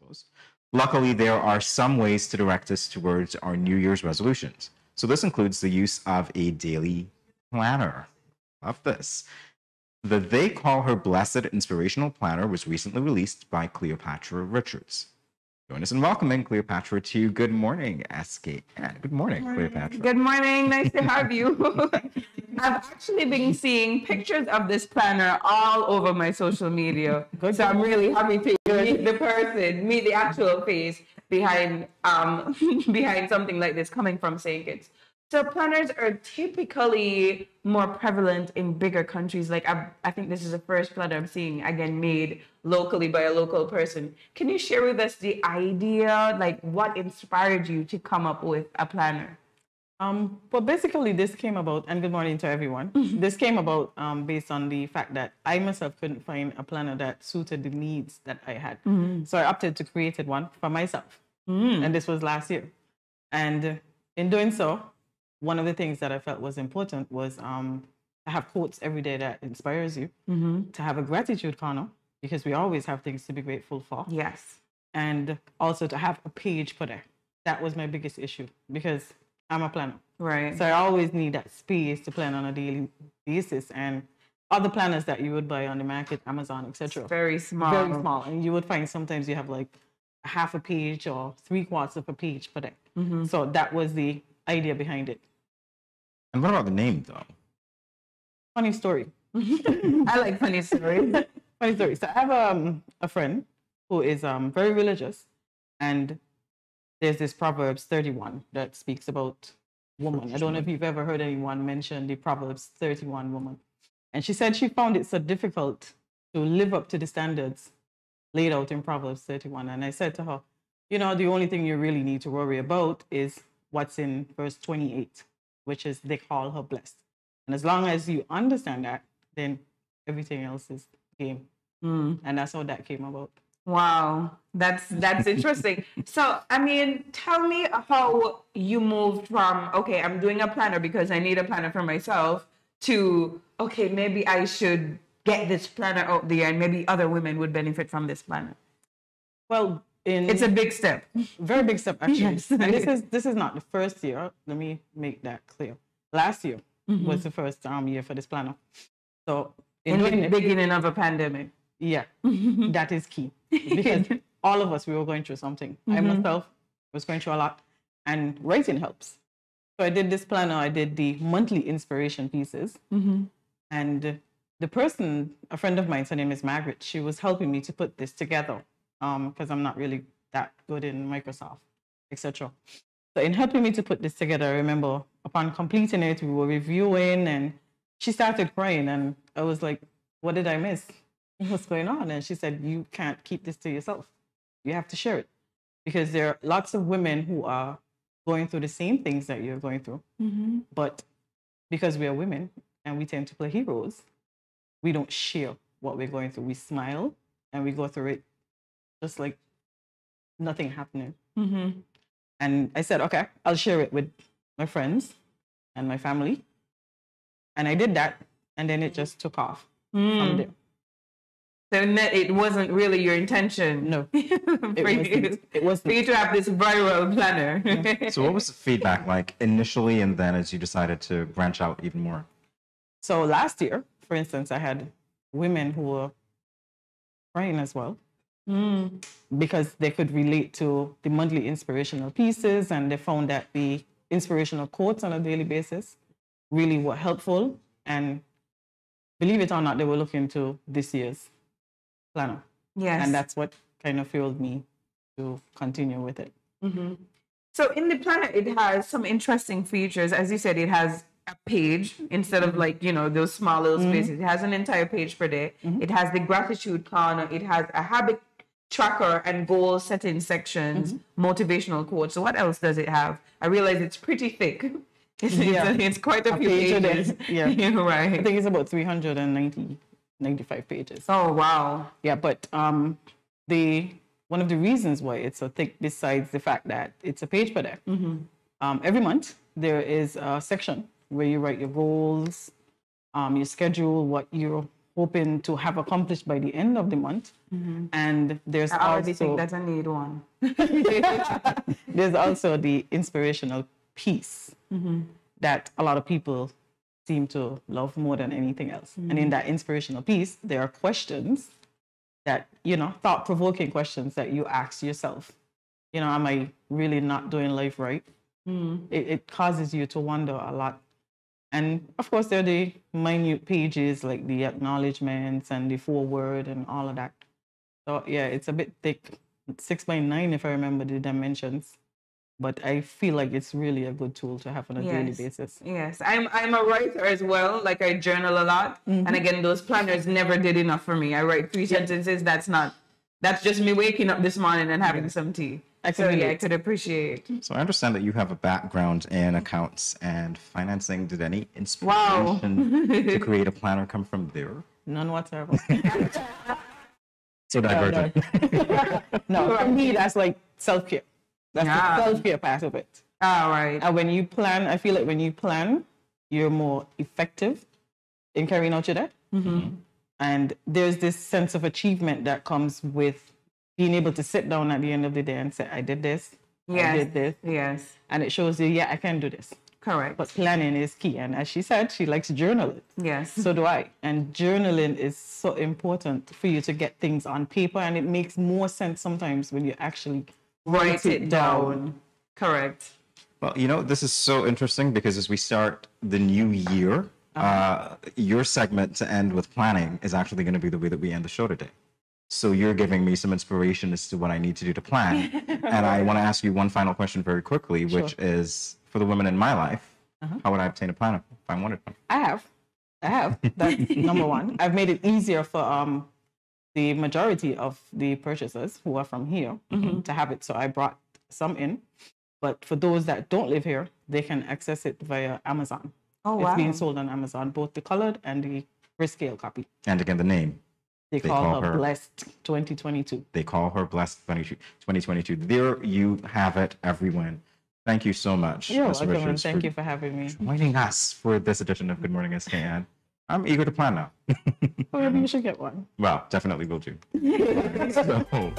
goals. Luckily, there are some ways to direct us towards our New Year's resolutions. So this includes the use of a daily planner. Love this. The They Call Her Blessed Inspirational Planner was recently released by Cleopatra Richards. Join us in welcoming Cleopatra to Good Morning, SKN. Good morning, Cleopatra. Good morning. Nice to have you. I've actually been seeing pictures of this planner all over my social media. So I'm really happy to meet the person, meet the actual face behind behind something like this coming from St. Kitts. So planners are typically more prevalent in bigger countries. Like I think this is the first planner I'm seeing, again, made locally by a local person. Can you share with us the idea, like what inspired you to come up with a planner? Well, basically this came about, and good morning to everyone. This came about based on the fact that I myself couldn't find a planner that suited the needs that I had. So I opted to create one for myself. And this was last year. And in doing so, one of the things that I felt was important was to have quotes every day that inspires you, to have a gratitude corner, because we always have things to be grateful for. Yes. And also to have a page put there. That was my biggest issue, because I'm a planner. Right. So I always need that space to plan on a daily basis. And other planners that you would buy on the market, Amazon, etc. Very small. Very small. And you would find sometimes you have like half a page or 3/4 of a page per day. So that was the idea behind it. And what about the name, though? Funny story. I like funny stories. Funny story. So I have a friend who is very religious, and there's this Proverbs 31 that speaks about woman. I don't know if you've ever heard anyone mention the Proverbs 31 woman. And she said she found it so difficult to live up to the standards laid out in Proverbs 31. And I said to her, you know, the only thing you really need to worry about is what's in verse 28, which is they call her blessed. And as long as you understand that, then everything else is game. And that's how that came about. Wow, that's interesting. So, I mean, tell me how you moved from, okay, I'm doing a planner because I need a planner for myself, to, okay, maybe I should get this planner out there and maybe other women would benefit from this planner. Well, it's a big step. Very big step, actually. Yes. And this is not the first year. Let me make that clear. Last year was the first year for this planner. So in the beginning of a pandemic. Yeah, that is key, because all of us, we were going through something. I myself was going through a lot, and writing helps. So I did this planner. I did the monthly inspiration pieces, and the person, a friend of mine, her name is Margaret, she was helping me to put this together, because I'm not really that good in Microsoft, etc. So in helping me to put this together, I remember upon completing it, we were reviewing, and she started crying, and I was like, what did I miss? What's going on? And she said, you can't keep this to yourself. You have to share it, because there are lots of women who are going through the same things that you're going through. But because we are women and we tend to play heroes, we don't share what we're going through. We smile and we go through it just like nothing happening. And I said, okay, I'll share it with my friends and my family. And I did that. And then it just took off from there. So it wasn't really your intention. No, it wasn't. For you to have this viral planner. Yeah. So what was the feedback like initially, and then as you decided to branch out even more? So last year, for instance, I had women who were crying as well, because they could relate to the monthly inspirational pieces, and they found that the inspirational quotes on a daily basis really were helpful. And believe it or not, they were looking to this year's planner. Yes. And that's what kind of fueled me to continue with it. So in the planner, it has some interesting features. As you said, it has a page instead of like, you know, those small little spaces. It has an entire page per day. It has the gratitude corner. It has a habit tracker and goal setting sections, motivational quotes. So what else does it have? I realize it's pretty thick. It's quite a few pages. Yeah. You're right. I think it's about 395 pages. Oh, wow. Yeah, but one of the reasons why it's so thick, besides the fact that it's a page per day, every month there is a section where you write your goals, your schedule, what hoping to have accomplished by the end of the month. And there's I already also think that I need one. there's also the inspirational piece that a lot of people seem to love more than anything else. And in that inspirational piece, there are questions that, thought-provoking questions that you ask yourself. Am I really not doing life right? It causes you to wonder a lot. And of course, there are the minute pages like the acknowledgements and the foreword and all of that. So yeah, it's a bit thick. 6 by 9 if I remember the dimensions. But I feel like it's really a good tool to have on a daily basis. Yes, I'm a writer as well. Like I journal a lot, and again, those planners never did enough for me. I write 3 sentences. That's just me waking up this morning and having some tea. I could appreciate. So I understand that you have a background in accounts and financing. Did any inspiration to create a planner come from there? None whatsoever. So divergent. No, for me, that's like self-care. That's the self-care part of it. All right. And when you plan, I feel like when you plan, you're more effective in carrying out your day. And there's this sense of achievement that comes with being able to sit down at the end of the day and say, I did this, I did this. Yes. And it shows you, I can do this. Correct. But planning is key. And as she said, she likes to journal it. Yes. So do I. And journaling is so important for you to get things on paper. And it makes more sense sometimes when you actually write it down. Correct. Well, this is so interesting because as we start the new year, your segment to end with planning is actually going to be the way that we end the show today. So you're giving me some inspiration as to what I need to do to plan. And I want to ask you one final question very quickly, which is for the women in my life, how would I obtain a planner if I wanted one? I have. That's number one. I've made it easier for the majority of the purchasers who are from here to have it. So I brought some in. But for those that don't live here, they can access it via Amazon. Oh, wow. It's being sold on Amazon, both the colored and the grayscale copy. And again, the name. They call her Blessed 2022. They call her Blessed 2022. There you have it, everyone. Thank you so much, Ms. Richards. Richards, thank you for having me. Joining us for this edition of Good Morning SKN. I'm eager to plan now. Well, maybe you should get one. Well, definitely will do. So,